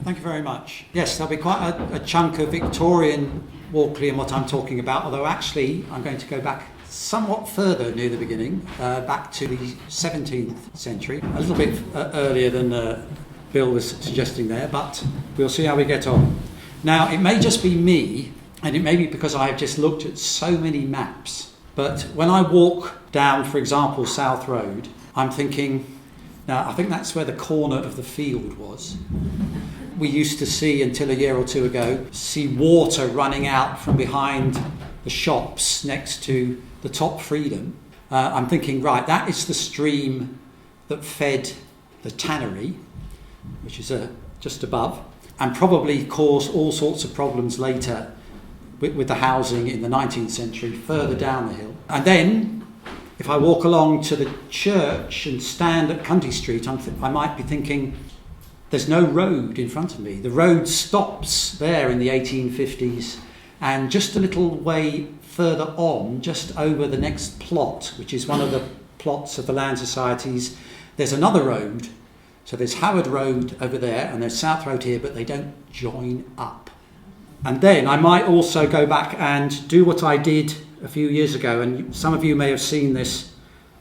Thank you very much. Yes, there'll be quite a chunk of Victorian Walkley in what I'm talking about, although actually I'm going to go back somewhat further near the beginning, back to the 17th century, a little bit earlier than Bill was suggesting there, but we'll see how we get on. Now, it may just be me, and it may be because I've just looked at so many maps, but when I walk down, for example, South Road, I'm thinking, now I think that's where the corner of the field was. We used to see, until a year or two ago, water running out from behind the shops next to the top Freedom. I'm thinking, right, that is the stream that fed the tannery, which is just above, and probably caused all sorts of problems later with the housing in the 19th century further down the hill. And then, if I walk along to the church and stand at Cundy Street, I might be thinking, there's no road in front of me. The road stops there in the 1850s, and just a little way further on, just over the next plot, which is one of the plots of the land societies, there's another road. So there's Howard Road over there, and there's South Road here, but they don't join up. And then I might also go back and do what I did a few years ago, and some of you may have seen this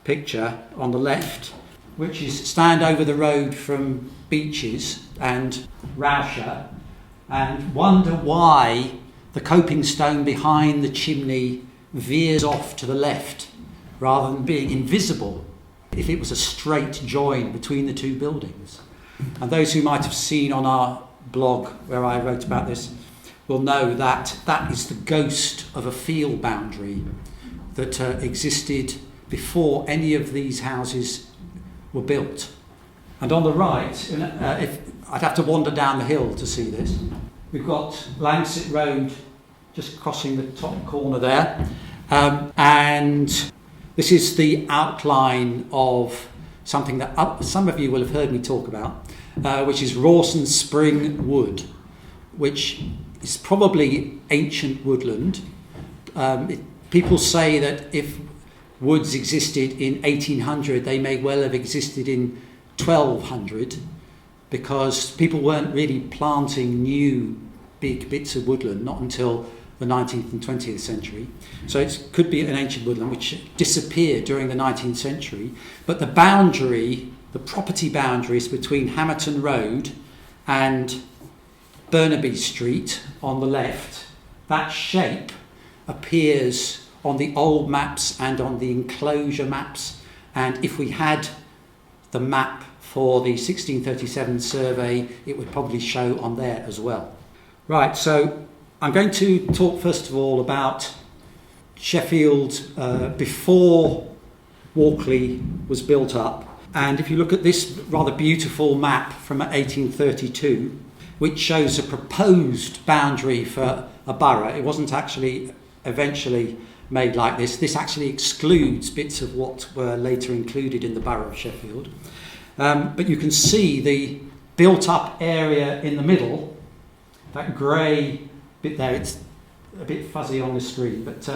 picture on the left, which is stand over the road from Beaches and Rawson and wonder why the coping stone behind the chimney veers off to the left rather than being invisible if it was a straight join between the two buildings. And those who might have seen on our blog where I wrote about this will know that that is the ghost of a field boundary that existed before any of these houses were built. And on the right, if I'd have to wander down the hill to see this, we've got Lancet Road just crossing the top corner there, and this is the outline of something that some of you will have heard me talk about, which is Rawson Spring Wood, which is probably ancient woodland. People say that if woods existed in 1800, they may well have existed in 1200, because people weren't really planting new big bits of woodland, not until the 19th and 20th century. So it could be an ancient woodland which disappeared during the 19th century. But the boundary, the property boundaries between Hamerton Road and Burnaby Street on the left, that shape appears on the old maps and on the enclosure maps. And if we had the map for the 1637 survey, it would probably show on there as well. Right, so I'm going to talk first of all about Sheffield before Walkley was built up. And if you look at this rather beautiful map from 1832, which shows a proposed boundary for a borough, it wasn't actually eventually made like this. This actually excludes bits of what were later included in the borough of Sheffield. But you can see the built-up area in the middle, that grey bit there. It's a bit fuzzy on the screen, but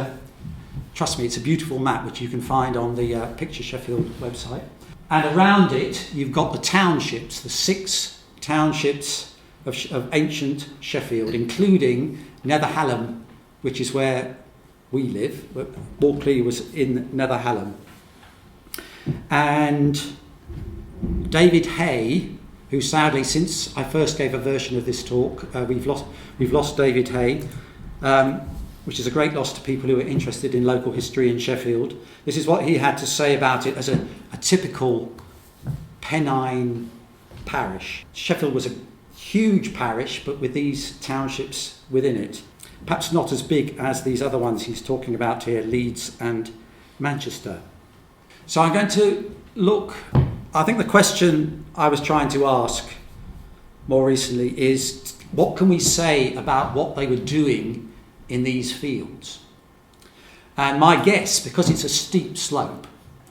trust me, it's a beautiful map which you can find on the Picture Sheffield website. And around it, you've got the townships, the 6 townships of ancient Sheffield, including Netherhallam, which is where we live. Walkley was in Netherhallam. And David Hay, who sadly, since I first gave a version of this talk, we've lost David Hay, which is a great loss to people who are interested in local history in Sheffield. This is what he had to say about it as a typical Pennine parish. Sheffield was a huge parish, but with these townships within it. Perhaps not as big as these other ones he's talking about here, Leeds and Manchester. So I'm going to look, I think the question I was trying to ask more recently is, what can we say about what they were doing in these fields? And my guess, because it's a steep slope,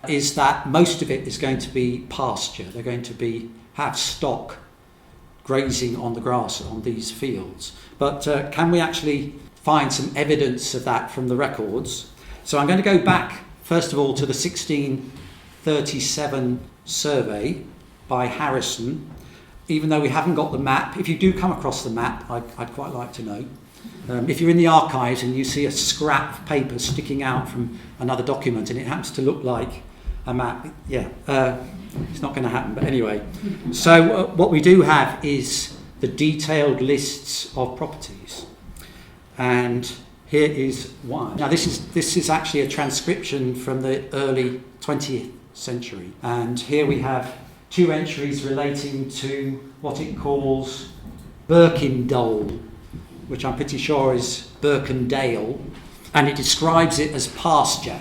is that most of it is going to be pasture. They're going to have stock grazing on the grass on these fields. But can we actually find some evidence of that from the records? So I'm going to go back, first of all, to the 1637 survey by Harrison, even though we haven't got the map, if you do come across the map, I'd quite like to know. If you're in the archives and you see a scrap of paper sticking out from another document and it happens to look like a map, it's not going to happen. But anyway, so what we do have is the detailed lists of properties. And here is one. Now this is actually a transcription from the early 20th century. And here we have 2 entries relating to what it calls Birkindole, which I'm pretty sure is Birkendale, and it describes it as pasture.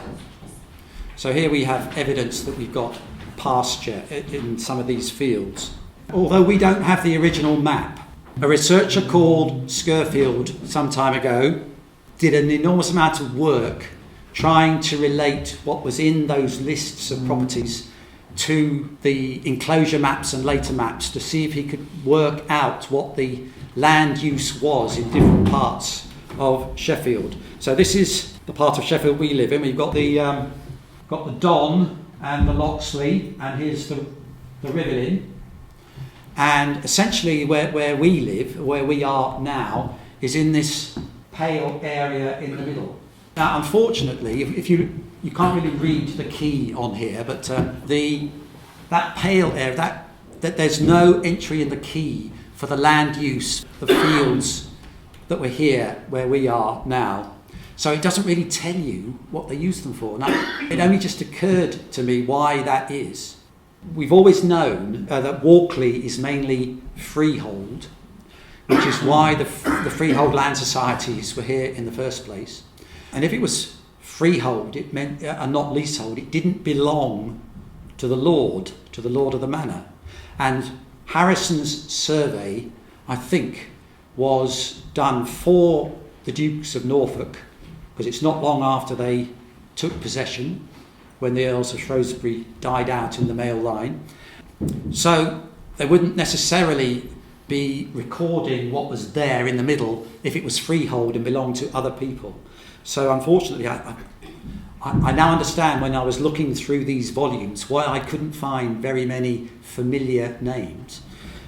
So here we have evidence that we've got pasture in some of these fields. Although we don't have the original map, a researcher called Schofield some time ago did an enormous amount of work trying to relate what was in those lists of properties to the enclosure maps and later maps to see if he could work out what the land use was in different parts of Sheffield. So this is the part of Sheffield we live in. We've got the Don and the Loxley, and here's the Rivelin. And essentially where we live, where we are now, is in this pale area in the middle. Now, unfortunately, if you can't really read the key on here, but that pale area, that there's no entry in the key for the land use, the fields that were here where we are now. So it doesn't really tell you what they use them for. Now, it only just occurred to me why that is. We've always known that Walkley is mainly freehold, which is why the freehold land societies were here in the first place. And if it was freehold, it meant, and not leasehold, it didn't belong to the lord of the manor. And Harrison's survey, I think, was done for the Dukes of Norfolk, because it's not long after they took possession, when the Earls of Shrewsbury died out in the male line. So they wouldn't necessarily be recording what was there in the middle if it was freehold and belonged to other people. So unfortunately, I now understand when I was looking through these volumes why I couldn't find very many familiar names.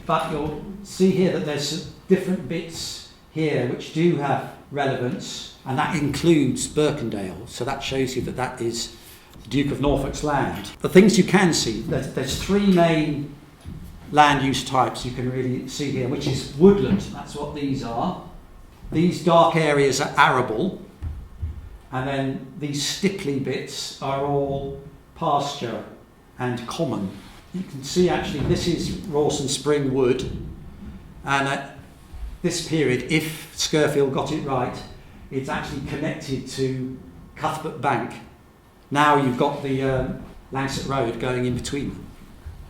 But you'll see here that there's different bits here which do have relevance, and that includes Birkendale. So that shows you that that is the Duke of Norfolk's land. The things you can see, there's 3 main land use types you can really see here, which is woodland. That's what these are. These dark areas are arable. And then these stipply bits are all pasture and common. You can see actually this is Rawson Spring Wood, and at this period, if Schofield got it right, it's actually connected to Cuthbert Bank. Now you've got the Lancet Road going in between them.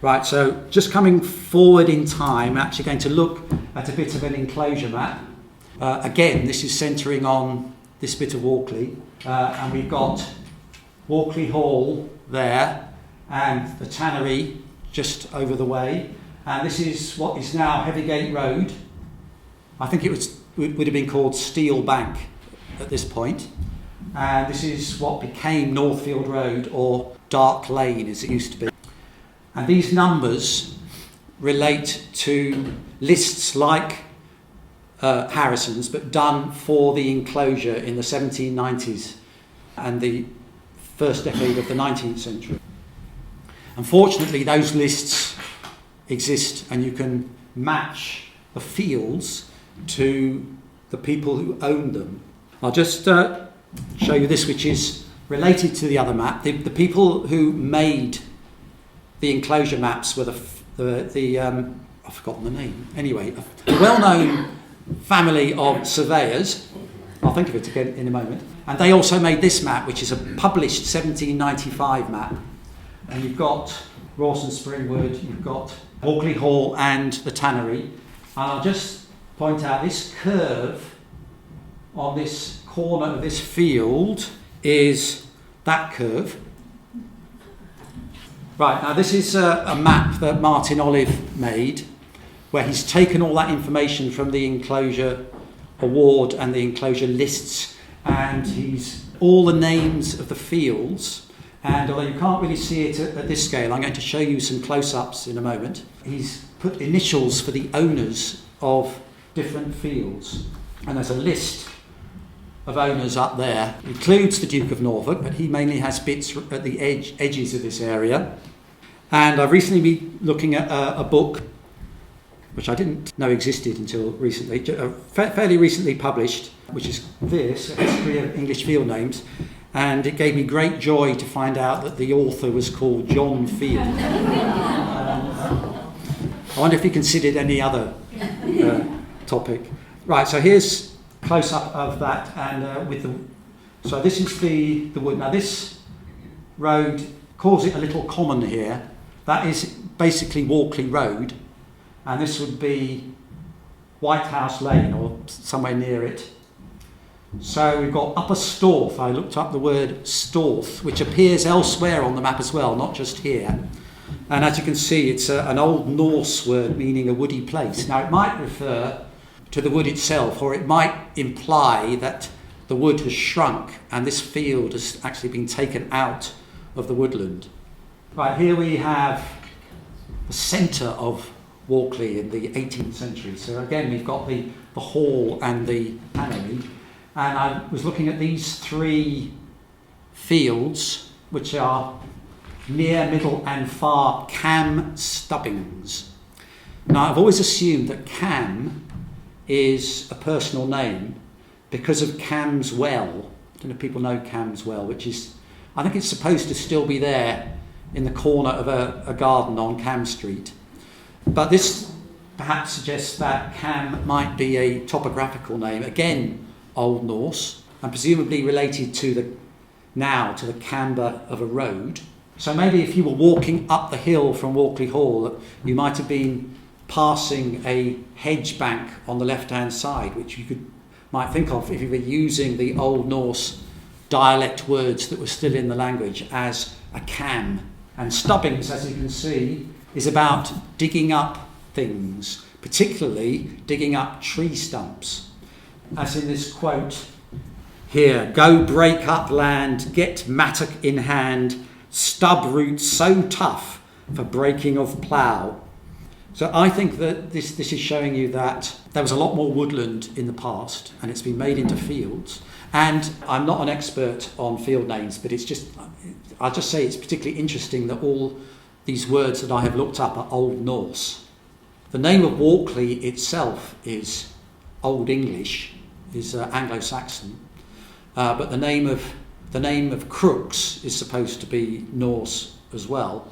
Right, so just coming forward in time, I'm actually going to look at a bit of an enclosure map. Again, this is centering on this bit of Walkley, and we've got Walkley Hall there and the tannery just over the way, and this is what is now Heavygate Road. I think it would have been called Steel Bank at this point, and this is what became Northfield Road, or Dark Lane as it used to be. And these numbers relate to lists like Harrison's, but done for the enclosure in the 1790s and the first decade of the 19th century. Unfortunately, those lists exist, and you can match the fields to the people who own them. I'll just show you this, which is related to the other map. The people who made the enclosure maps were I've forgotten the name. Anyway, a well-known family of surveyors. I'll think of it again in a moment. And they also made this map, which is a published 1795 map. And you've got Rawson Spring Wood, you've got Walkley Hall and the tannery. And I'll just point out this curve on this corner of this field is that curve. Right, now this is a map that Martin Olive made, where he's taken all that information from the enclosure award and the enclosure lists, and he's all the names of the fields. And although you can't really see it at this scale, I'm going to show you some close-ups in a moment. He's put initials for the owners of different fields. And there's a list of owners up there. It includes the Duke of Norfolk, but he mainly has bits at the edges of this area. And I've recently been looking at a book which I didn't know existed until recently, fairly recently published, which is this, A History of English Field Names. And it gave me great joy to find out that the author was called John Field. I wonder if he considered any other topic. Right, so here's a close-up of that, and so this is the wood. Now this road calls it a little common here. That is basically Walkley Road, and this would be White House Lane or somewhere near it. So we've got Upper Storth. I looked up the word Storth, which appears elsewhere on the map as well, not just here. And as you can see, it's an Old Norse word meaning a woody place. Now it might refer to the wood itself, or it might imply that the wood has shrunk and this field has actually been taken out of the woodland. Right, here we have the centre of Walkley in the 18th century. So again, we've got the hall and the tannery. And I was looking at these three fields, which are near, middle and far Cam Stubbings. Now, I've always assumed that Cam is a personal name because of Cam's Well. I don't know if people know Cam's Well, which is, I think it's supposed to still be there in the corner of a garden on Cam Street. But this perhaps suggests that Cam might be a topographical name, again, Old Norse, and presumably related to the camber of a road. So maybe if you were walking up the hill from Walkley Hall, you might have been passing a hedge bank on the left-hand side, which you might think of if you were using the Old Norse dialect words that were still in the language as a cam. And Stubbings, as you can see, is about digging up things, particularly digging up tree stumps. As in this quote here, "Go break up land, get mattock in hand, stub roots so tough for breaking of plough." So I think that this is showing you that there was a lot more woodland in the past and it's been made into fields. And I'm not an expert on field names, but I'll just say it's particularly interesting that all these words that I have looked up are Old Norse. The name of Walkley itself is Old English, is Anglo-Saxon, but the name of Crooks is supposed to be Norse as well.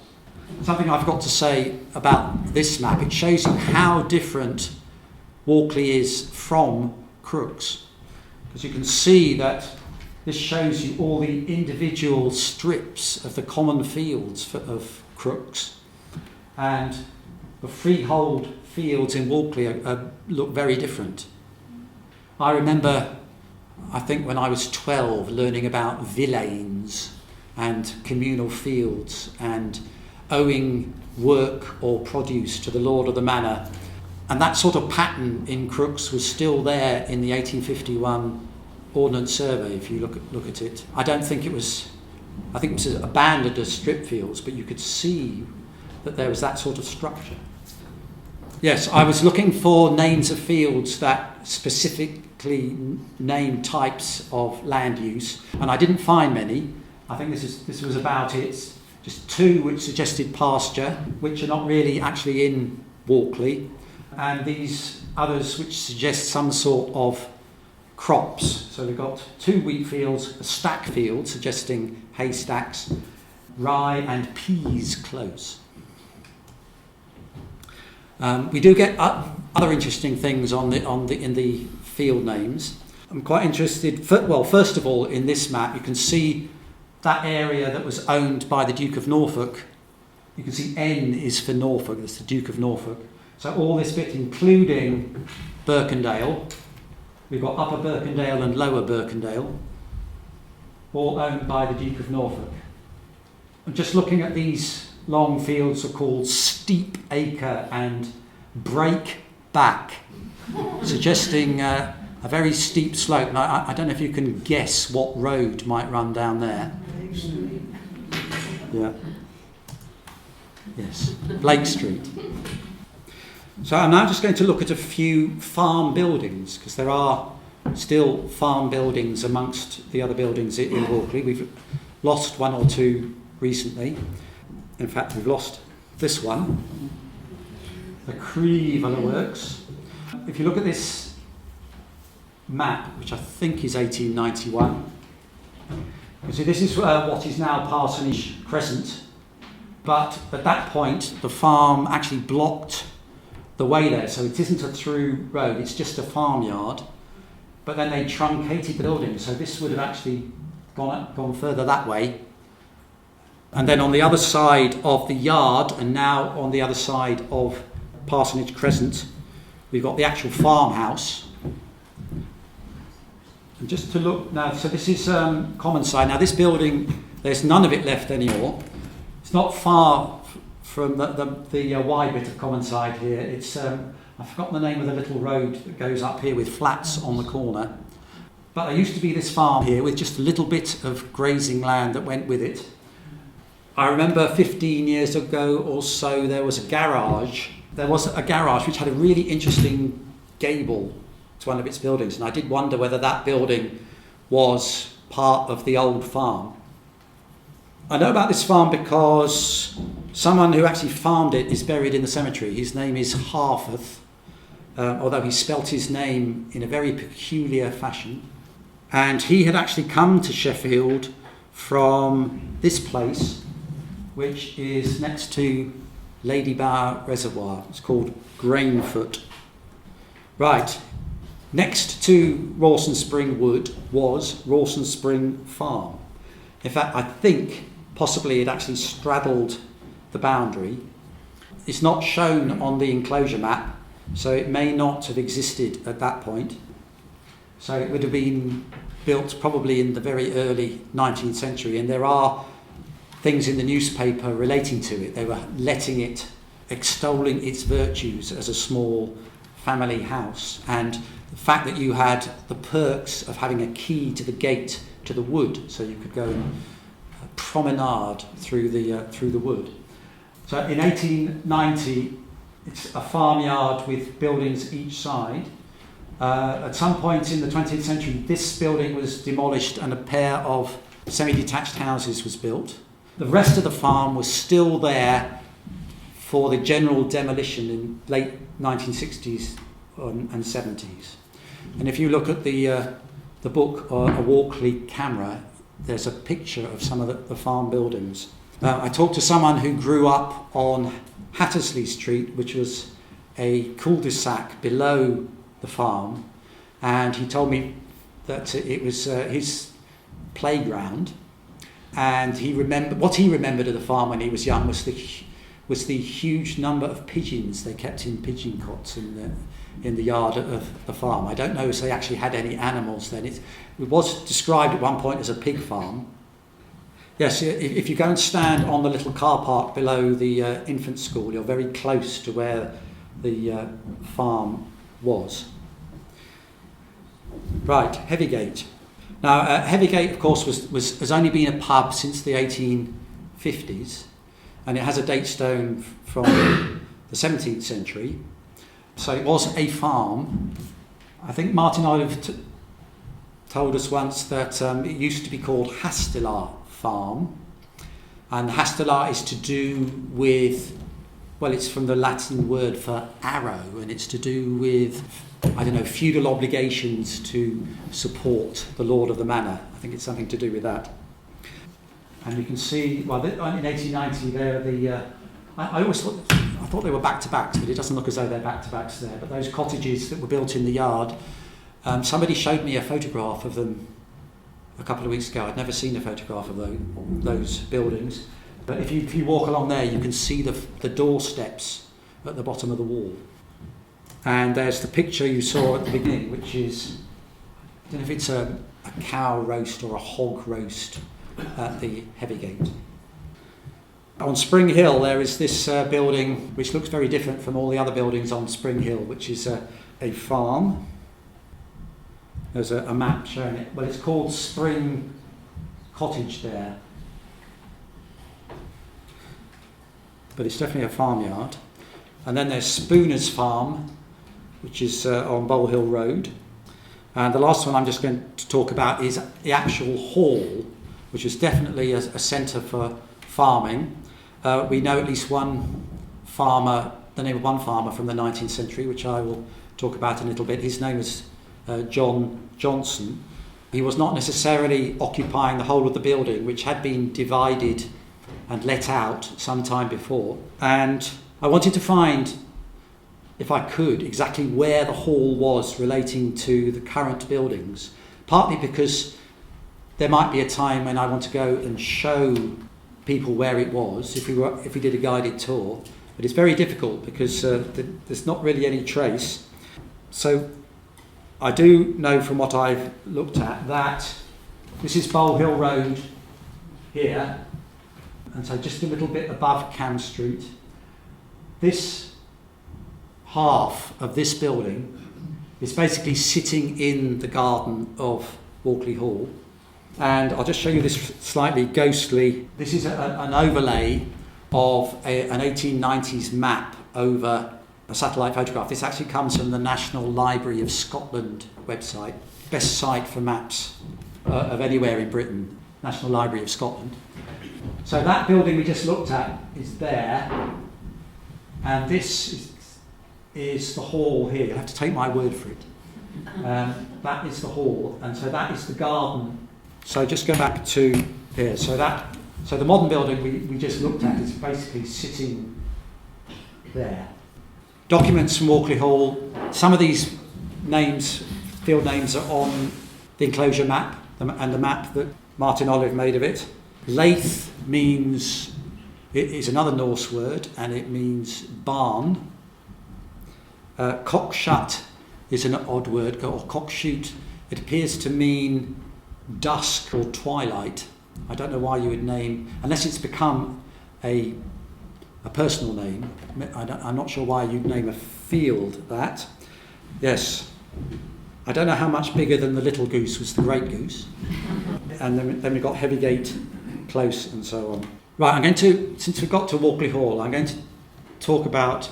Something I forgot to say about this map, it shows you how different Walkley is from Crooks, because you can see that this shows you all the individual strips of the common fields of Crooks, and the freehold fields in Walkley look very different. I remember, I think when I was 12, learning about villeins and communal fields and owing work or produce to the lord of the manor. And that sort of pattern in Crooks was still there in the 1851 Ordnance Survey, if you look at it. I think it was abandoned as strip fields, but you could see that there was that sort of structure. Yes, I was looking for names of fields that specifically name types of land use, and I didn't find many. I think this was about it. Just two which suggested pasture, which are not really actually in Walkley, and these others which suggest some sort of crops. So we've got two wheat fields, a stack field suggesting haystacks, rye and peas close. We do get other interesting things in the field names. I'm quite interested. First of all, in this map, you can see that area that was owned by the Duke of Norfolk. You can see N is for Norfolk. That's the Duke of Norfolk. So all this bit, including Birkendale, we've got Upper Birkendale and Lower Birkendale, all owned by the Duke of Norfolk. I'm just looking at these long fields are called Steep Acre and Break Back, suggesting a very steep slope. And I don't know if you can guess what road might run down there. Yeah. Yes, Blake Street. So I'm now just going to look at a few farm buildings, because there are still farm buildings amongst the other buildings in Walkley. We've lost one or two recently. In fact, we've lost this one, the Creve Works. If you look at this map, which I think is 1891, you see this is what is now Parsonage Crescent, but at that point the farm actually blocked the way there, so it isn't a through road, it's just a farmyard, but then they truncated the building, so this would have actually gone further that way. And then on the other side of the yard, and now on the other side of Parsonage Crescent, we've got the actual farmhouse. And just to look now, so this is common side. Now this building, there's none of it left anymore. It's not far from the wide bit of common side here. It's I've forgotten the name of the little road that goes up here with flats on the corner. But there used to be this farm here with just a little bit of grazing land that went with it. I remember 15 years ago or so there was a garage. There was a garage which had a really interesting gable to one of its buildings, and I did wonder whether that building was part of the old farm. I know about this farm because someone who actually farmed it is buried in the cemetery. His name is Harforth, although he spelt his name in a very peculiar fashion. And he had actually come to Sheffield from this place, which is next to Lady Bower Reservoir. It's called Grainfoot. Right, next to Rawson Spring Wood was Rawson Spring Farm. In fact, I think possibly it actually straddled the boundary. It's not shown on the enclosure map, so it may not have existed at that point. So it would have been built probably in the very early 19th century, and there are things in the newspaper relating to it. They were letting it, extolling its virtues as a small family house, and the fact that you had the perks of having a key to the gate to the wood, so you could go and promenade through the wood. So in 1890, it's a farmyard with buildings each side. At some point in the 20th century, this building was demolished and a pair of semi-detached houses was built. The rest of the farm was still there for the general demolition in late 1960s and 70s. And if you look at the book, A Walkley Camera, there's a picture of some of the farm buildings. I talked to someone who grew up on Hattersley Street, which was a cul-de-sac below the farm, and he told me that it was his playground, and what he remembered of the farm when he was young was the huge number of pigeons they kept in pigeon cots in the yard of the farm. I don't know if they actually had any animals then. It was described at one point as a pig farm. Yes, if you go and stand on the little car park below the infant school, you're very close to where the farm was. Right, Heavygate. Now, Heavygate, of course, has only been a pub since the 1850s, and it has a date stone from the 17th century. So it was a farm. I think Martin Olive told us once that it used to be called Hastelar Farm, and Hastelar is to do with, well, it's from the Latin word for arrow, and it's to do with, I don't know, feudal obligations to support the lord of the manor. I think it's something to do with that. And you can see, well, in 1890, there I thought they were back-to-backs, but it doesn't look as though they're back-to-backs there. But those cottages that were built in the yard, somebody showed me a photograph of them a couple of weeks ago. I'd never seen a photograph of those buildings. But if you walk along there, you can see the doorsteps at the bottom of the wall. And there's the picture you saw at the beginning, which is, I don't know if it's a cow roast or a hog roast at the Heavygate. On Spring Hill, there is this building which looks very different from all the other buildings on Spring Hill, which is a farm. There's a map showing it. Well, it's called Spring Cottage there. But it's definitely a farmyard. And then there's Spooner's Farm, which is on Bowl Hill Road. And the last one I'm just going to talk about is the actual hall, which is definitely a centre for farming. We know at least one farmer, the name of one farmer from the 19th century, which I will talk about in a little bit. His name was John Johnson. He was not necessarily occupying the whole of the building, which had been divided and let out some time before. And I wanted to find, if I could, exactly where the hall was relating to the current buildings, partly because there might be a time when I want to go and show people where it was if we did a guided tour, but it's very difficult because there's not really any trace. So I do know from what I've looked at that this is Bowl Hill Road here, and so just a little bit above Cam Street. This half of this building is basically sitting in the garden of Walkley Hall. And I'll just show you this slightly ghostly. This is an overlay of an 1890s map over a satellite photograph. This actually comes from the National Library of Scotland website, best site for maps of anywhere in Britain, National Library of Scotland. So that building we just looked at is there, and this is the hall here. You'll have to take my word for it. That is the hall, and so that is the garden. So just go back to here. So the modern building we just looked at is basically sitting there. Documents from Walkley Hall. Some of these names, field names, are on the enclosure map and the map that Martin Olive made of it. Lath means, it is another Norse word, and it means barn. Cockshut is an odd word, or cockshoot. It appears to mean dusk or twilight. I don't know why you would name, unless it's become a personal name. I'm not sure why you'd name a field that. Yes, I don't know how much bigger than the little goose was the great goose. And then we've got Heavygate Close and so on. Right, I'm going to, since we've got to Walkley Hall, I'm going to talk about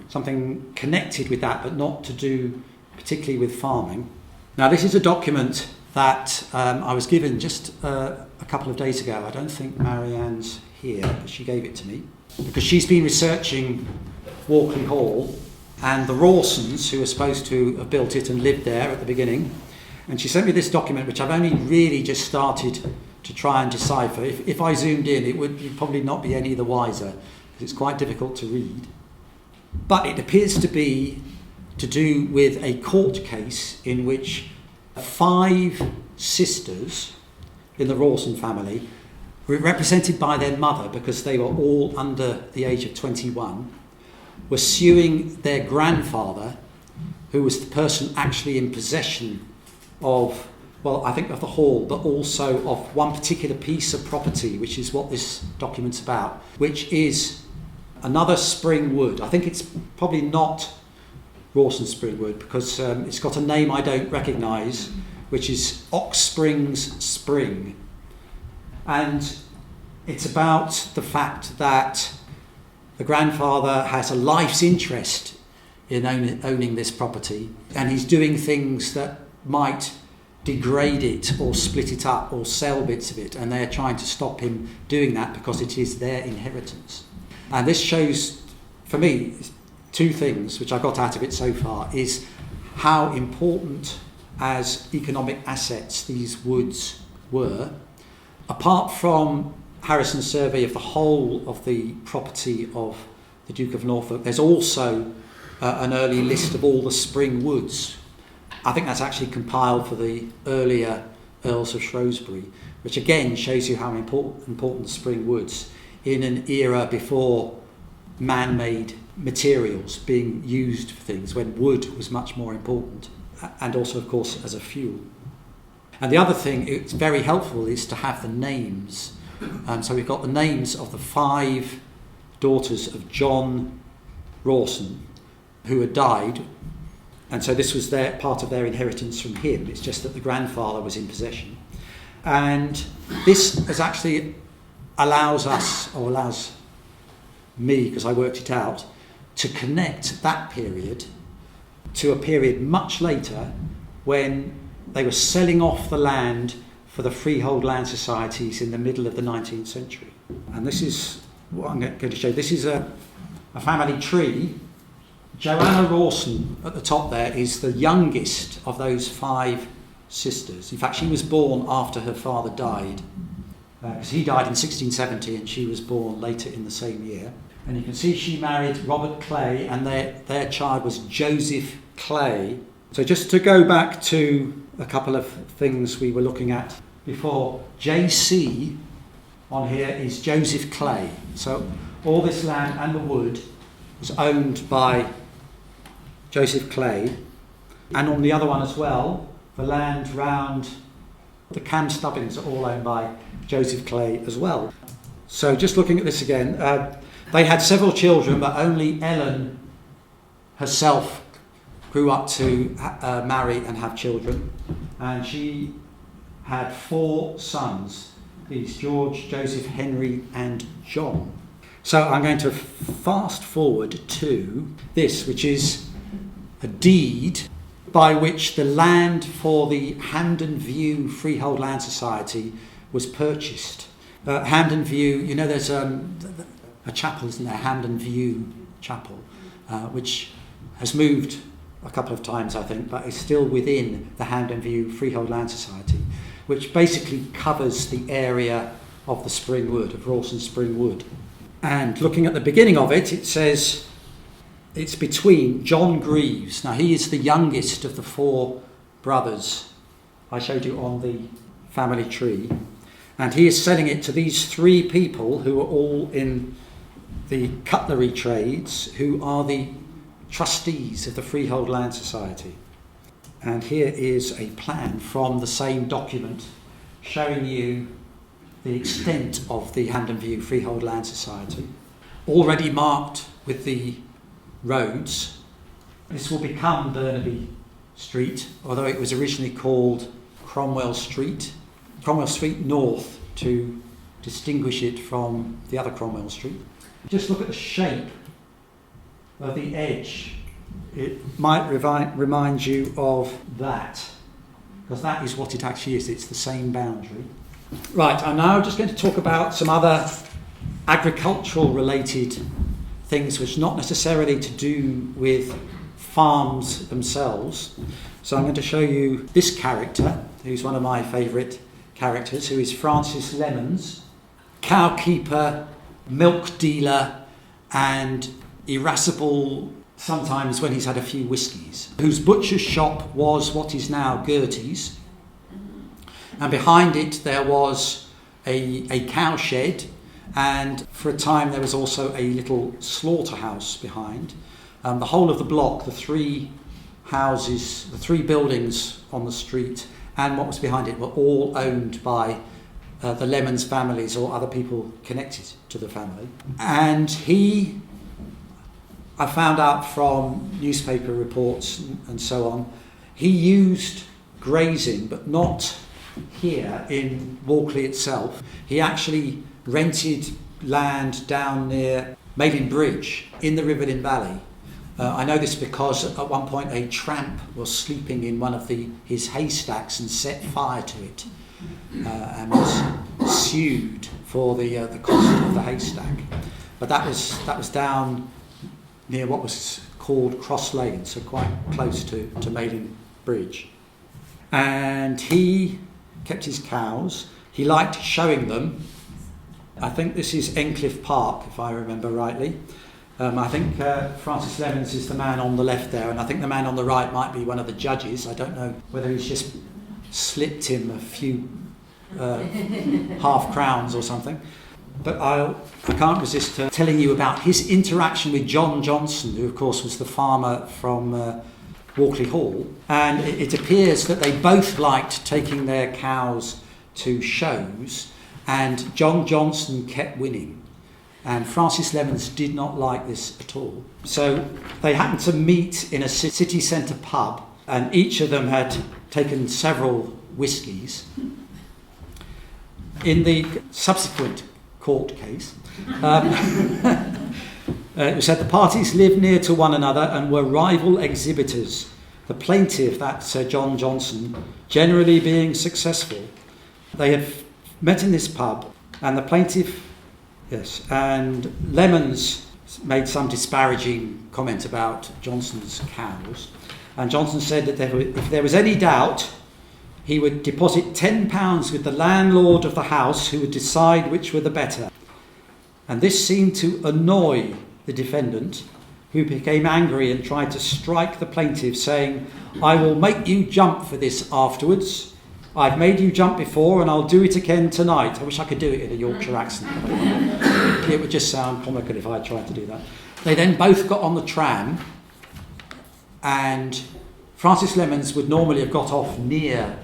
something connected with that, but not to do particularly with farming. Now, this is a document that I was given just a couple of days ago. I don't think Marianne's here, but she gave it to me because she's been researching Walkley Hall and the Rawsons, who are supposed to have built it and lived there at the beginning. And she sent me this document, which I've only really just started to try and decipher. If I zoomed in, you'd probably not be any the wiser, because it's quite difficult to read. But it appears to be to do with a court case in which 5 sisters in the Rawson family, represented by their mother because they were all under the age of 21, were suing their grandfather, who was the person actually in possession of, well, I think of the hall, but also of one particular piece of property, which is what this document's about, which is another spring wood. I think it's probably not Rawson spring wood because it's got a name I don't recognise, which is Ox Springs Spring. And it's about the fact that the grandfather has a life's interest in owning this property, and he's doing things that might degrade it or split it up or sell bits of it, and they're trying to stop him doing that because it is their inheritance. And this shows, for me, 2 things which I got out of it so far, is how important as economic assets these woods were. Apart from Harrison's survey of the whole of the property of the Duke of Norfolk, there's also an early list of all the spring woods. I think that's actually compiled for the earlier Earls of Shrewsbury, which again shows you how important spring woods in an era before man-made materials being used for things, when wood was much more important, and also, of course, as a fuel. And the other thing, it's very helpful, is to have the names. So we've got the names of the 5 daughters of John Rawson, who had died, and so this was part of their inheritance from him. It's just that the grandfather was in possession. And this has actually allows me, because I worked it out, to connect that period to a period much later when they were selling off the land for the freehold land societies in the middle of the 19th century. And this is what I'm going to show. This is a family tree. Joanna Rawson at the top there is the youngest of those 5 sisters. In fact, she was born after her father died, because he died in 1670 and she was born later in the same year. And you can see she married Robert Clay, and their child was Joseph Clay. So just to go back to a couple of things we were looking at before, JC on here is Joseph Clay. So all this land and the wood was owned by Joseph Clay. And on the other one as well, the land round the Cam Stubbings are all owned by Joseph Clay as well. So just looking at this again, they had several children, but only Ellen herself grew up to marry and have children. And she had 4 sons, these George, Joseph, Henry and John. So I'm going to fast forward to this, which is a deed by which the land for the Hampden View Freehold Land Society was purchased. Hampden View, you know, there's a chapel, isn't there? Hampden View Chapel, which has moved a couple of times, I think, but is still within the Hampden View Freehold Land Society, which basically covers the area of the Spring Wood, of Rawson Spring Wood. And looking at the beginning of it, it says it's between John Greaves. Now, he is the youngest of the 4 brothers I showed you on the family tree. And he is selling it to these 3 people who are all in the cutlery trades, who are the trustees of the Freehold Land Society. And here is a plan from the same document showing you the extent of the Hampden View Freehold Land Society, already marked with the roads. This will become Burnaby Street, although it was originally called Cromwell Street North, to distinguish it from the other Cromwell Street. Just look at the shape of the edge. It might remind you of that, because that is what it actually is. It's the same boundary. Right, I'm now just going to talk about some other agricultural related things which not necessarily to do with farms themselves. So I'm going to show you this character, who's one of my favourite characters, who is Francis Lemons, cowkeeper, milk dealer and irascible sometimes when he's had a few whiskies, whose butcher's shop was what is now Gertie's, and behind it there was a cow shed, and for a time there was also a little slaughterhouse behind. The whole of the block, the 3 houses, the 3 buildings on the street and what was behind it were all owned by the Lemons families or other people connected to the family. And I found out from newspaper reports and so on, he used grazing, but not here in Walkley itself. He actually rented land down near Maiden Bridge in the Riverdin Valley. I know this because at one point a tramp was sleeping in one of his haystacks and set fire to it, and was sued for the cost of the haystack. But that was down near what was called Cross Lane, so quite close to Maiden Bridge. And he kept his cows. He liked showing them. I think this is Encliffe Park, if I remember rightly. I think Francis Lemons is the man on the left there, and I think the man on the right might be one of the judges. I don't know whether he's just slipped him a few half crowns or something. But I can't resist telling you about his interaction with John Johnson, who of course was the farmer from Walkley Hall. And it appears that they both liked taking their cows to shows, and John Johnson kept winning. And Francis Lemons did not like this at all. So they happened to meet in a city centre pub, and each of them had taken several whiskies. In the subsequent court case, It said the parties lived near to one another and were rival exhibitors. The plaintiff, that's Sir John Johnson, generally being successful. They had met in this pub, and the plaintiff, and Lemons made some disparaging comment about Johnson's cows. And Johnson said that if there was any doubt, he would deposit £10 with the landlord of the house, who would decide which were the better. And this seemed to annoy the defendant, who became angry and tried to strike the plaintiff, saying, "I will make you jump for this afterwards. I've made you jump before and I'll do it again tonight." I wish I could do it in a Yorkshire accent. It would just sound comical if I tried to do that. They then both got on the tram, and Francis Lemons would normally have got off near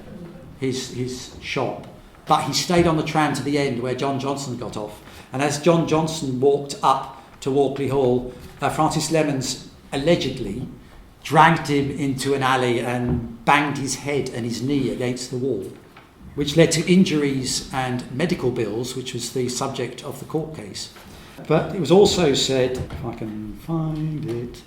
his shop, but he stayed on the tram to the end where John Johnson got off. And as John Johnson walked up to Walkley Hall, Francis Lemons allegedly dragged him into an alley and banged his head and his knee against the wall, which led to injuries and medical bills, which was the subject of the court case. But it was also said, if I can find it,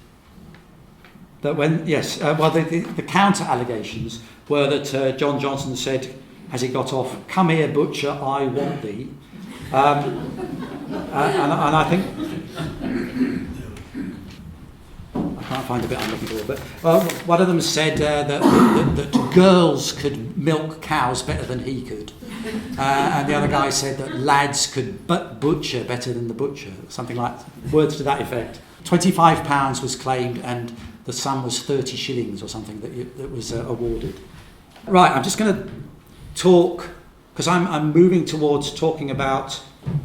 that the counter allegations were that John Johnson said, as he got off, "Come here, butcher, I want thee." And I think, I can't find the bit I'm looking for, but one of them said that girls could milk cows better than he could. And the other guy said that lads could butcher better than the butcher, something like words to that effect. £25 was claimed, and the sum was 30 shillings or something that was awarded. Right, I'm just going to talk, because I'm moving towards talking about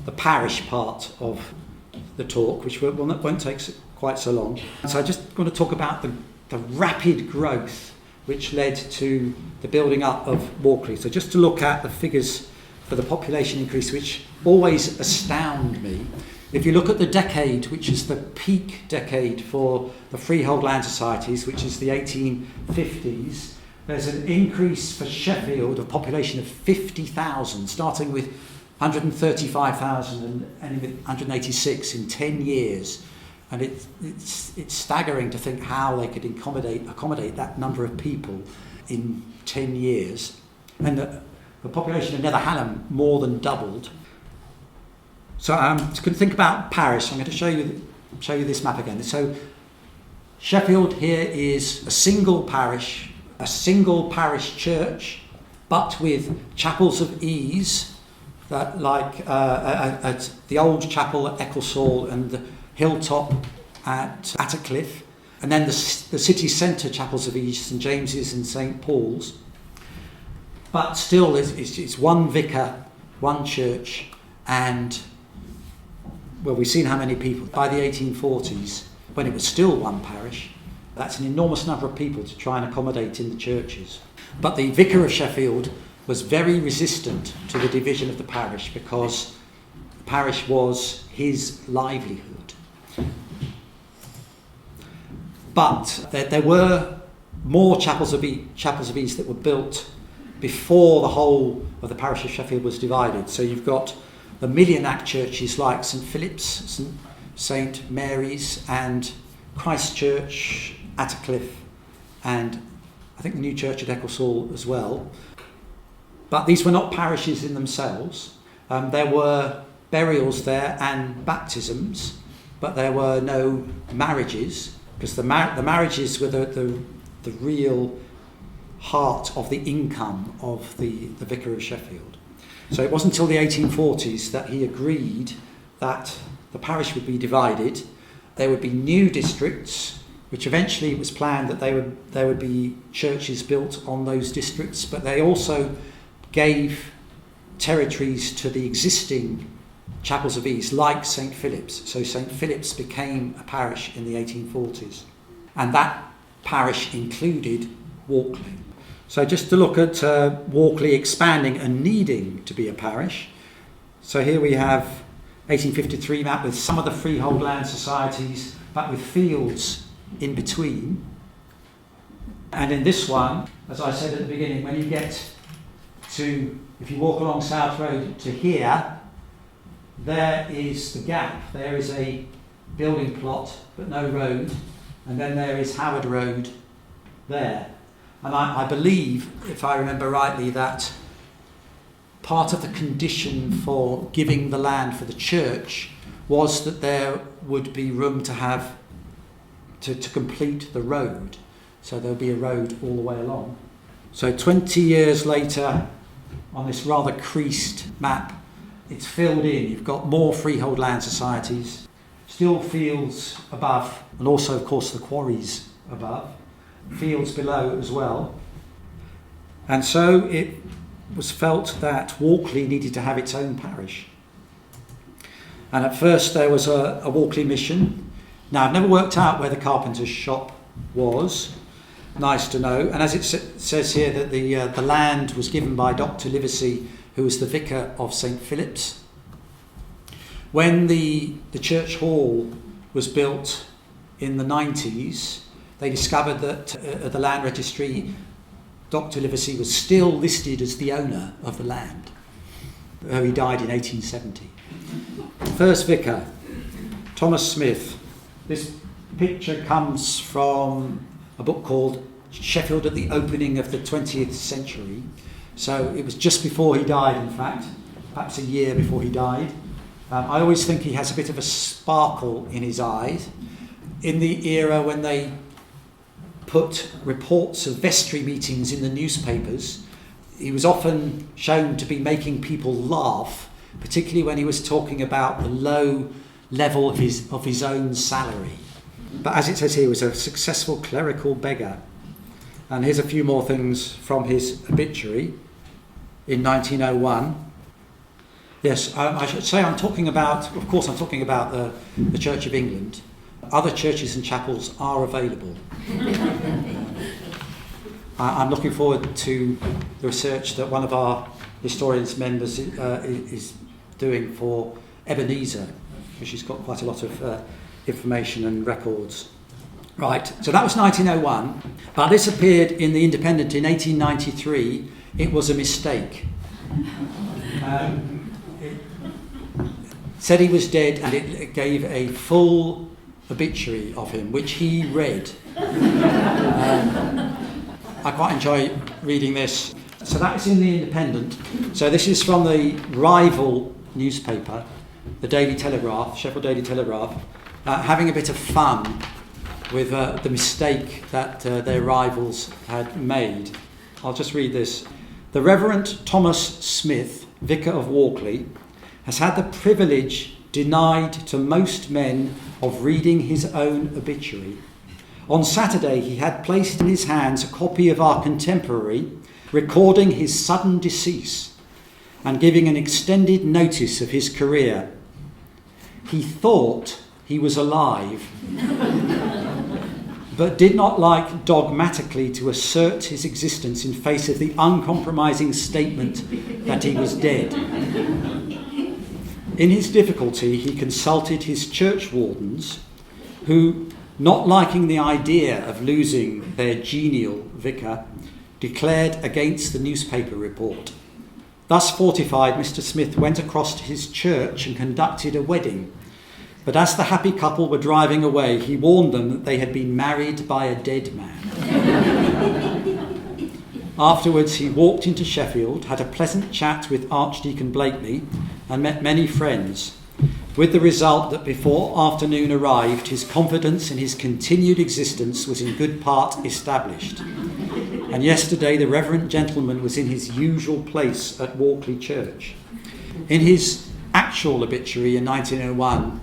the parish part of the talk, which won't take quite so long. So I'm just going to talk about the rapid growth which led to the building up of Walkley. So just to look at the figures for the population increase, which always astound me. If you look at the decade, which is the peak decade for the freehold land societies, which is the 1850s, there's an increase for Sheffield of population of 50,000, starting with 135,000 and ending with 186 in 10 years. And it's staggering to think how they could accommodate that number of people in 10 years. And the population of Nether Hallam more than doubled. So I'm just going to think about Parish. I'm going to show you this map again. So Sheffield here is a single parish church, but with chapels of ease, that like at the old chapel at Ecclesall and the hilltop at Attercliffe, and then the city centre chapels of ease, St James's and St Paul's. But still, it's one vicar, one church, and well, we've seen how many people. By the 1840s, when it was still one parish, that's an enormous number of people to try and accommodate in the churches. But the vicar of Sheffield was very resistant to the division of the parish, because the parish was his livelihood. But there were more chapels of ease that were built before the whole of the parish of Sheffield was divided. So you've got the Millionac churches like St Philip's, St Mary's, and Christ Church, Attercliffe, and I think the new church at Ecclesall as well. But these were not parishes in themselves. There were burials there and baptisms, but there were no marriages, because the marriages were the real heart of the income of the vicar of Sheffield. So it wasn't until the 1840s that he agreed that the parish would be divided. There would be new districts, which eventually it was planned that there would be churches built on those districts, but they also gave territories to the existing chapels of ease, like St Philip's. So St Philip's became a parish in the 1840s, and that parish included Walkley. So just to look at Walkley expanding and needing to be a parish. So here we have 1853 map with some of the freehold land societies, but with fields in between. And in this one, as I said at the beginning, when you get to, if you walk along South Road to here, there is the gap. There is a building plot, but no road. And then there is Howard Road there. And I believe, if I remember rightly, that part of the condition for giving the land for the church was that there would be room to have to complete the road. So there'll be a road all the way along. So 20 years later, on this rather creased map, it's filled in. You've got more freehold land societies, still fields above, and also, of course, the quarries above, fields below as well. And so it was felt that Walkley needed to have its own parish. And at first there was a Walkley mission. Now, I've never worked out where the carpenter's shop was. Nice to know. And as it says here, that the land was given by Dr. Livesey, who was the vicar of St. Philip's. When the church hall was built in the 90s, they discovered that at the land registry, Dr. Livesey was still listed as the owner of the land. He died in 1870. First vicar, Thomas Smith. This picture comes from a book called Sheffield at the Opening of the 20th Century. So it was just before he died, in fact, perhaps a year before he died. I always think he has a bit of a sparkle in his eyes. In the era when they put reports of vestry meetings in the newspapers, he was often shown to be making people laugh, particularly when he was talking about the low level of his own salary. But as it says here, he was a successful clerical beggar. And here's a few more things from his obituary in 1901. Yes, I should say I'm talking about the Church of England. Other churches and chapels are available. I'm looking forward to the research that one of our historians members is doing for Ebenezer, because she's got quite a lot of information and records. Right, so that was 1901, but this appeared in the Independent in 1893. It was a mistake. It said he was dead, and it gave a full obituary of him, which he read. I quite enjoy reading this. So that is in the Independent. So this is from the rival newspaper, the Daily Telegraph, Sheffield Daily Telegraph, having a bit of fun with the mistake that their rivals had made. I'll just read this. The Reverend Thomas Smith, Vicar of Walkley, has had the privilege denied to most men of reading his own obituary. On Saturday, he had placed in his hands a copy of our contemporary recording his sudden decease and giving an extended notice of his career. He thought he was alive, but did not like dogmatically to assert his existence in face of the uncompromising statement that he was dead. In his difficulty, he consulted his church wardens, who, not liking the idea of losing their genial vicar, declared against the newspaper report. Thus fortified, Mr. Smith went across to his church and conducted a wedding. But as the happy couple were driving away, he warned them that they had been married by a dead man. Afterwards, he walked into Sheffield, had a pleasant chat with Archdeacon Blakeney, and met many friends, with the result that before afternoon arrived, his confidence in his continued existence was in good part established. And yesterday the reverend gentleman was in his usual place at Walkley Church. In his actual obituary in 1901,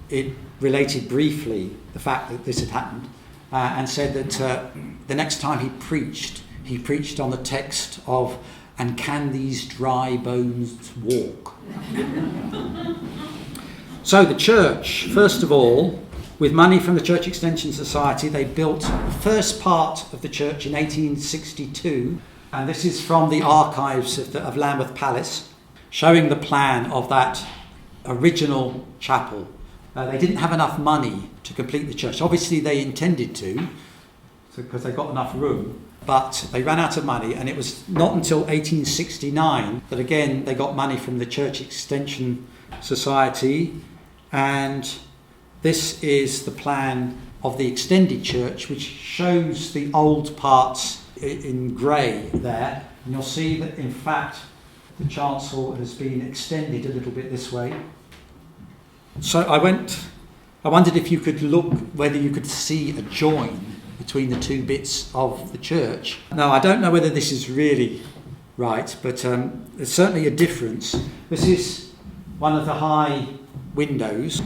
it related briefly the fact that this had happened, and said that the next time he preached on the text of, "And can these dry bones walk?" So the church, first of all, with money from the Church Extension Society, they built the first part of the church in 1862, and this is from the archives of Lambeth Palace, showing the plan of that original chapel. They didn't have enough money to complete the church. Obviously they intended to, because they got enough room, but they ran out of money, and it was not until 1869 that again they got money from the Church Extension Society, and This is the plan of the extended church, which shows the old parts in grey there. And you'll see that, in fact, the chancel has been extended a little bit this way. So I wondered if you could look, whether you could see a join between the two bits of the church. Now, I don't know whether this is really right, but there's certainly a difference. This is one of the high windows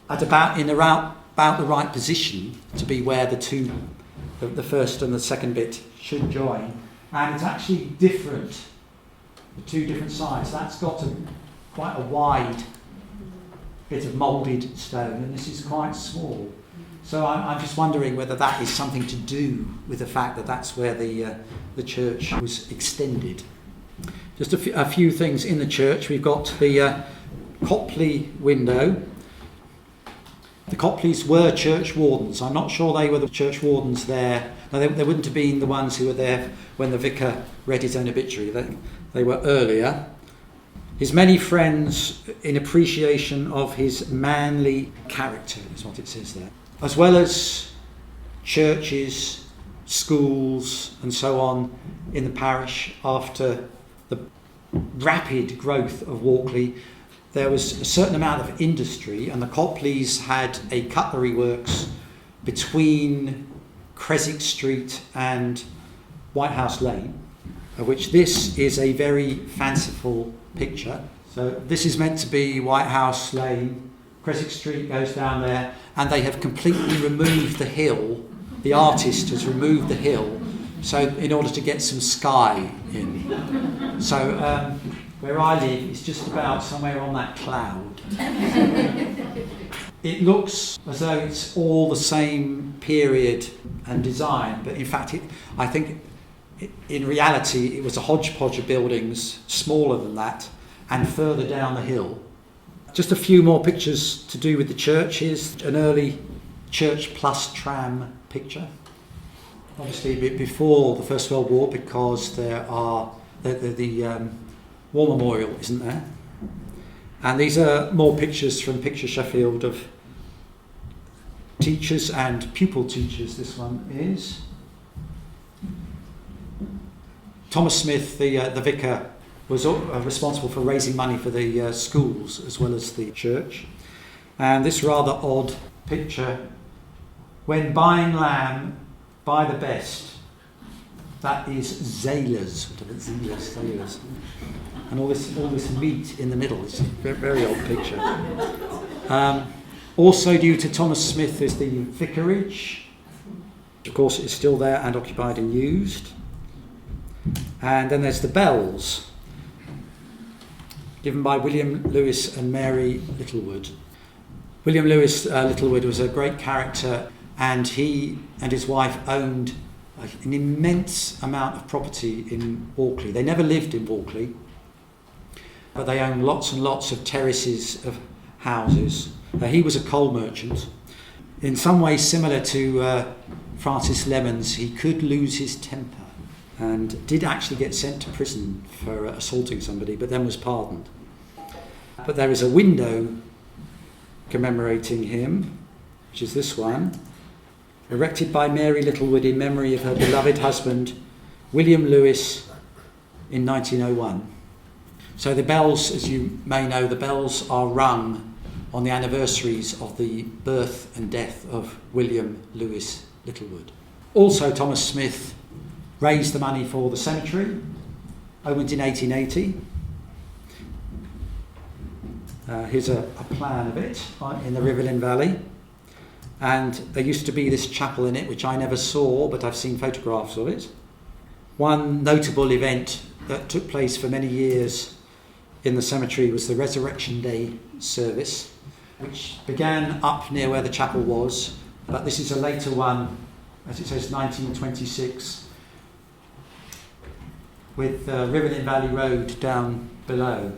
at about the right position to be where the first and the second bit should join, and it's actually different, the two different sides. That's got quite a wide bit of moulded stone, and this is quite small. So I'm just wondering whether that is something to do with the fact that that's where the church was extended. Just a few things in the church. We've got the Copley window. The Copleys were church wardens. I'm not sure they were the church wardens there. No, they wouldn't have been the ones who were there when the vicar read his own obituary. They were earlier. His many friends in appreciation of his manly character is what it says there. As well as churches, schools and so on in the parish after the rapid growth of Walkley, there was a certain amount of industry, and the Copleys had a cutlery works between Creswick Street and White House Lane, of which this is a very fanciful picture. So this is meant to be White House Lane. Creswick Street goes down there, and they have completely removed the hill. The artist has removed the hill, so in order to get some sky in. So where I live, it's just about somewhere on that cloud. It looks as though it's all the same period and design, but in fact, I think in reality it was a hodgepodge of buildings smaller than that and further down the hill. Just a few more pictures to do with the church. Here's an early church plus tram picture. Obviously a bit before the First World War, because there are the War Memorial isn't there. And these are more pictures from Picture Sheffield of teachers and pupil teachers. This one is Thomas Smith, the vicar, was responsible for raising money for the schools as well as the church. And this rather odd picture, when buying lamb, buy the best. That is Zaylas, Zaylas. And all this meat in the middle. It's a very, very odd picture. Also due to Thomas Smith is the vicarage. Of course, it's still there and occupied and used. And then there's the bells, given by William Lewis and Mary Littlewood. William Lewis Littlewood was a great character, and he and his wife owned an immense amount of property in Walkley. They never lived in Walkley, but they owned lots and lots of terraces of houses. He was a coal merchant. In some ways similar to Francis Lemons, he could lose his temper and did actually get sent to prison for assaulting somebody, but then was pardoned. But there is a window commemorating him, which is this one, erected by Mary Littlewood in memory of her beloved husband, William Lewis, in 1901. So the bells, as you may know, the bells are rung on the anniversaries of the birth and death of William Lewis Littlewood. Also, Thomas Smith raised the money for the cemetery, opened in 1880. Here's a plan of it in the River Lynn Valley. And there used to be this chapel in it, which I never saw, but I've seen photographs of it. One notable event that took place for many years in the cemetery was the Resurrection Day service, which began up near where the chapel was, but this is a later one, as it says, 1926, with River Lynn Valley Road down below.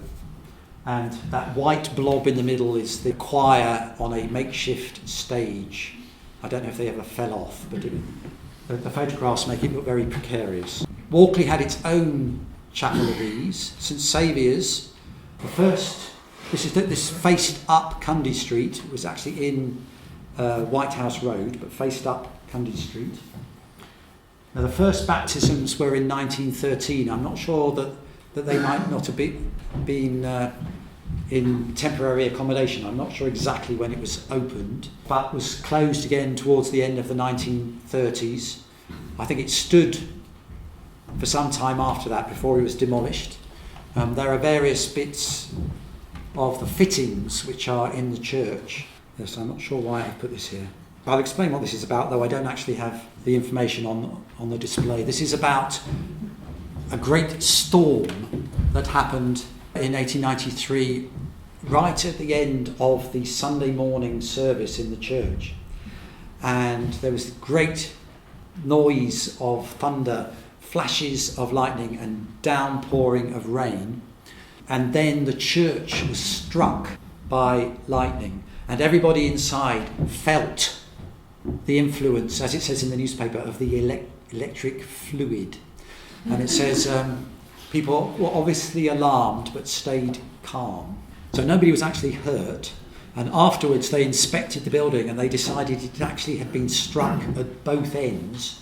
And that white blob in the middle is the choir on a makeshift stage. I don't know if they ever fell off, but the photographs make it look very precarious. Walkley had its own chapel of these, St Saviour's. The first This faced up Cundy Street. It was actually in White House Road, but faced up Cundy Street. Now, the first baptisms were in 1913. I'm not sure that they might not have been in temporary accommodation. I'm not sure exactly when it was opened, but was closed again towards the end of the 1930s. I think it stood for some time after that before it was demolished. There are various bits of the fittings which are in the church. Yes, I'm not sure why I put this here. I'll explain what this is about, though I don't actually have the information on the display. This is about a great storm that happened in 1893, right at the end of the Sunday morning service in the church. And there was great noise of thunder, flashes of lightning and downpouring of rain. And then the church was struck by lightning, and everybody inside felt the influence, as it says in the newspaper, of the electric fluid. And it says people were obviously alarmed but stayed calm. So nobody was actually hurt. And afterwards they inspected the building and they decided it actually had been struck at both ends.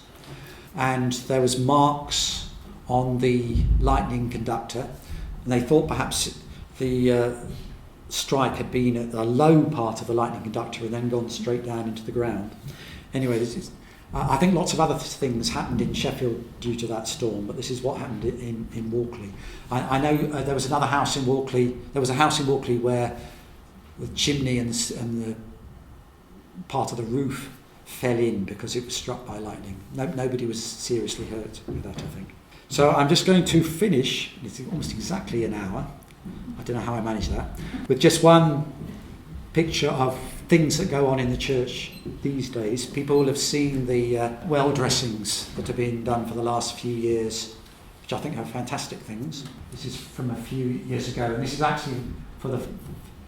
And there was marks on the lightning conductor. And they thought perhaps the strike had been at the low part of the lightning conductor and then gone straight down into the ground. Anyway, I think lots of other things happened in Sheffield due to that storm, but this is what happened in Walkley. I know there was another house in Walkley. There was a house in Walkley where the chimney and the part of the roof fell in because it was struck by lightning. Nobody was seriously hurt with that, I think. So I'm just going to finish, it's almost exactly an hour, I don't know how I managed that, with just one picture of things that go on in the church these days. People will have seen the well dressings that have been done for the last few years, which I think are fantastic things. This is from a few years ago, and this is actually for the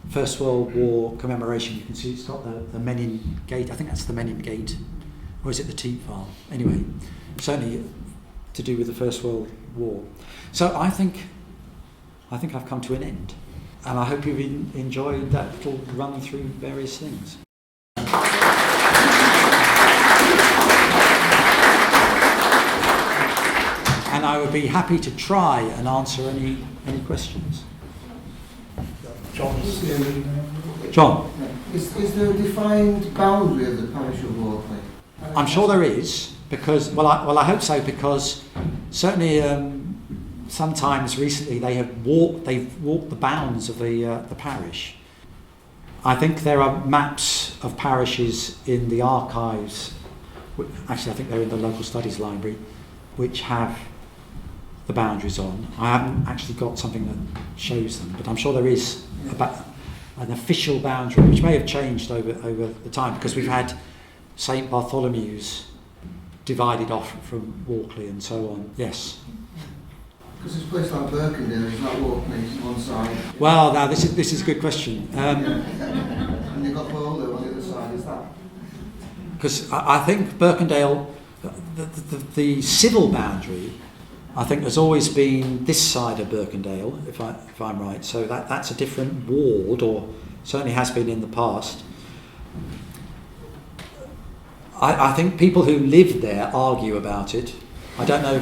First World War commemoration. You can see it's got the Menin Gate, I think that's the Menin Gate, or is it the Teep Farm? Anyway, certainly to do with the First World War. So I think I've come to an end, and I hope you've enjoyed that little run through various things. And I would be happy to try and answer any questions. John. Is there a defined boundary of the parish of Walkley? I'm sure there is, because I hope so, because certainly sometimes recently they've walked the bounds of the parish. I think there are maps of parishes in the archives. Actually, I think they're in the local studies library, which have the boundaries on. I haven't actually got something that shows them, but I'm sure there is an official boundary, which may have changed over the time, because we've had St Bartholomew's divided off from Walkley and so on. Yes. Because it's a place like Birkendale, it's not Walkley on one side. Well, now this is a good question. And you've got Waldo on the other side, is that? Because I think Birkendale, the civil boundary, I think has always been this side of Birkendale, if I'm right. So that's a different ward, or certainly has been in the past. I think people who live there argue about it. I don't know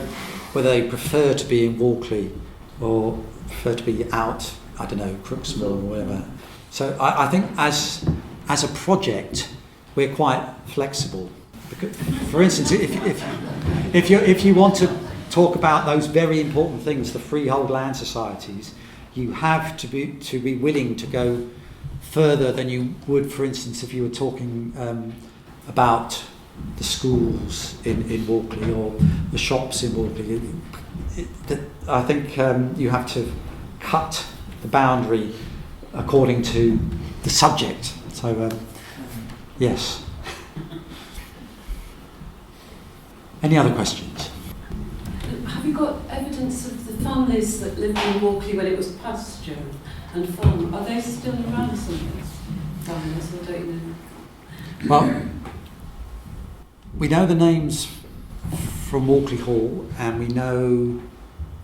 whether they prefer to be in Walkley or prefer to be out, I don't know, Crooksmore or whatever. So I think as a project, we're quite flexible. Because, for instance, if you want to talk about those very important things, the freehold land societies, you have to be willing to go further than you would, for instance, if you were talking about the schools in Walkley or the shops in Walkley. I think you have to cut the boundary according to the subject. So, yes. Any other questions? Have you got evidence of the families that lived in Walkley when it was pasture and farm? Are they still around, some of those families, or don't you know? Well, we know the names from Walkley Hall, and we know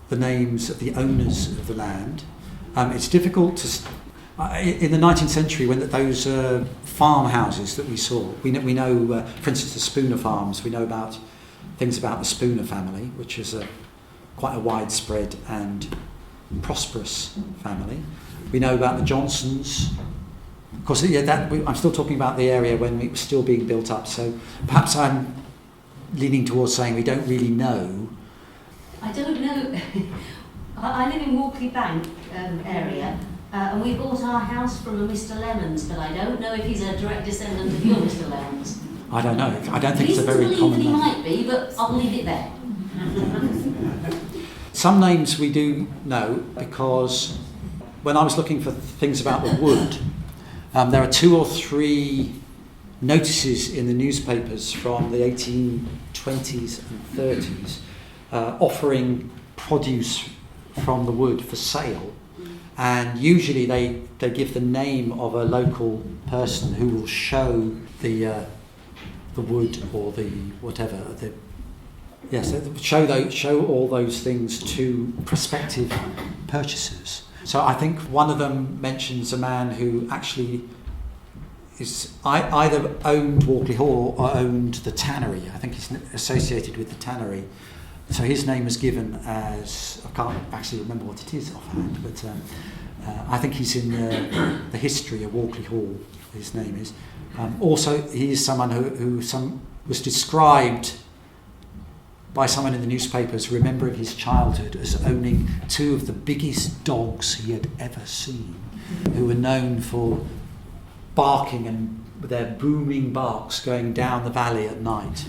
the names of the owners of the land. It's difficult In the 19th century, when those farmhouses that we saw, we know for instance, the Spooner farms, we know about things about the Spooner family, which is quite a widespread and prosperous family. We know about the Johnsons. Of course, I'm still talking about the area when it was still being built up, so perhaps I'm leaning towards saying we don't really know. I don't know. I live in Walkley Bank area, and we bought our house from a Mr. Lemons, but I don't know if he's a direct descendant of your Mr. Lemons. I don't know. I don't think it's a very common name. name. He might be, but I'll leave it there. Some names we do know because when I was looking for things about the wood, there are 2 or 3 notices in the newspapers from the 1820s and 30s offering produce from the wood for sale, and usually they give the name of a local person who will show the wood or the whatever. Show all those things to prospective purchasers. So I think one of them mentions a man who actually is either owned Walkley Hall or owned the tannery. I think he's associated with the tannery. So his name is given as, I can't actually remember what it is offhand, but I think he's in the history of Walkley Hall, his name is. Also, he is someone who was described by someone in the newspapers remembering his childhood as owning 2 of the biggest dogs he had ever seen, who were known for barking and their booming barks going down the valley at night,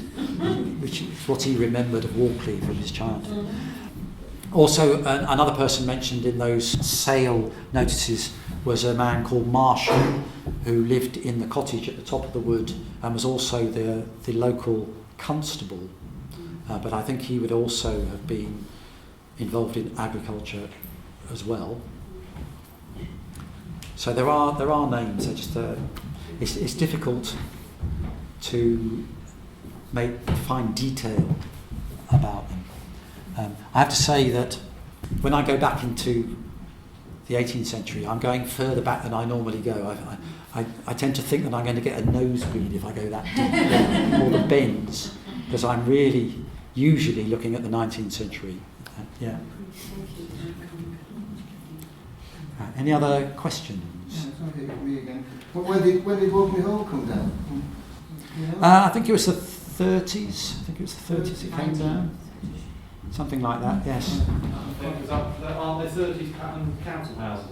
which is what he remembered of Walkley from his childhood. Also, another person mentioned in those sale notices was a man called Marshall, who lived in the cottage at the top of the wood and was also the local constable. But I think he would also have been involved in agriculture as well. So there are names. It's difficult to find detail about them. I have to say that when I go back into the 18th century, I'm going further back than I normally go. I tend to think that I'm going to get a nosebleed if I go that deep, or the bends, because I'm really usually looking at the 19th century. Yeah. Any other questions? Yeah, me again. When did Walkley Hall come down? I think it was the 30s. It came down. Something like that, yes. Aren't there 30 council houses?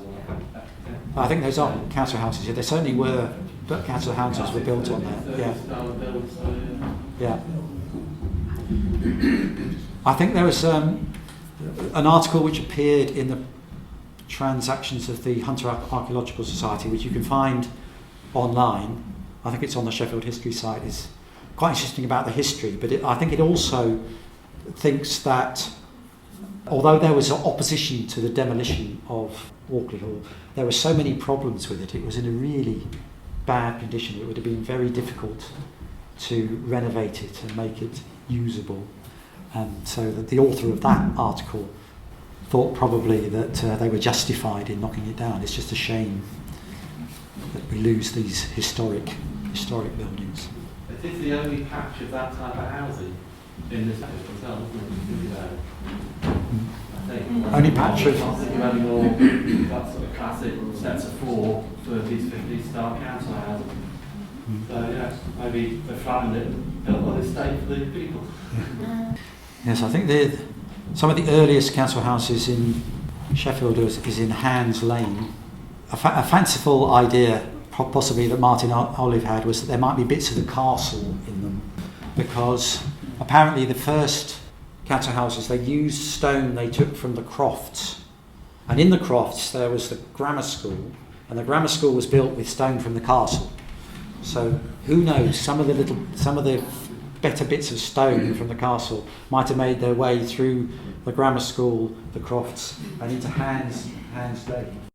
I think those are council houses. Yeah, there certainly were, but council houses were built on there. Yeah. Yeah. I think there was an article which appeared in the Transactions of the Hunter Archaeological Society, which you can find online. I think it's on the Sheffield History site. It's quite interesting about the history, but I think it also thinks that although there was opposition to the demolition of Walkley Hall, there were so many problems with it. It was in a really bad condition. It would have been very difficult to renovate it and make it usable. So that the author of that article thought probably that they were justified in knocking it down. It's just a shame that we lose these historic buildings. It is the only patch of that type of housing in this hotel, isn't it? I think. Only patch of... I think of any more that sort of classic sets of 4 30s, 50s style council houses. So yeah, maybe they flattened it and built on this estate for the people. Yes, I think some of the earliest council houses in Sheffield is in Hands Lane. A fanciful idea, possibly that Martin Olive had, was that there might be bits of the castle in them, because apparently the first council houses, they used stone they took from the crofts, and in the crofts there was the grammar school, and the grammar school was built with stone from the castle. So who knows, some of the better bits of stone from the castle might have made their way through the grammar school, the crofts, and into Hands Lane.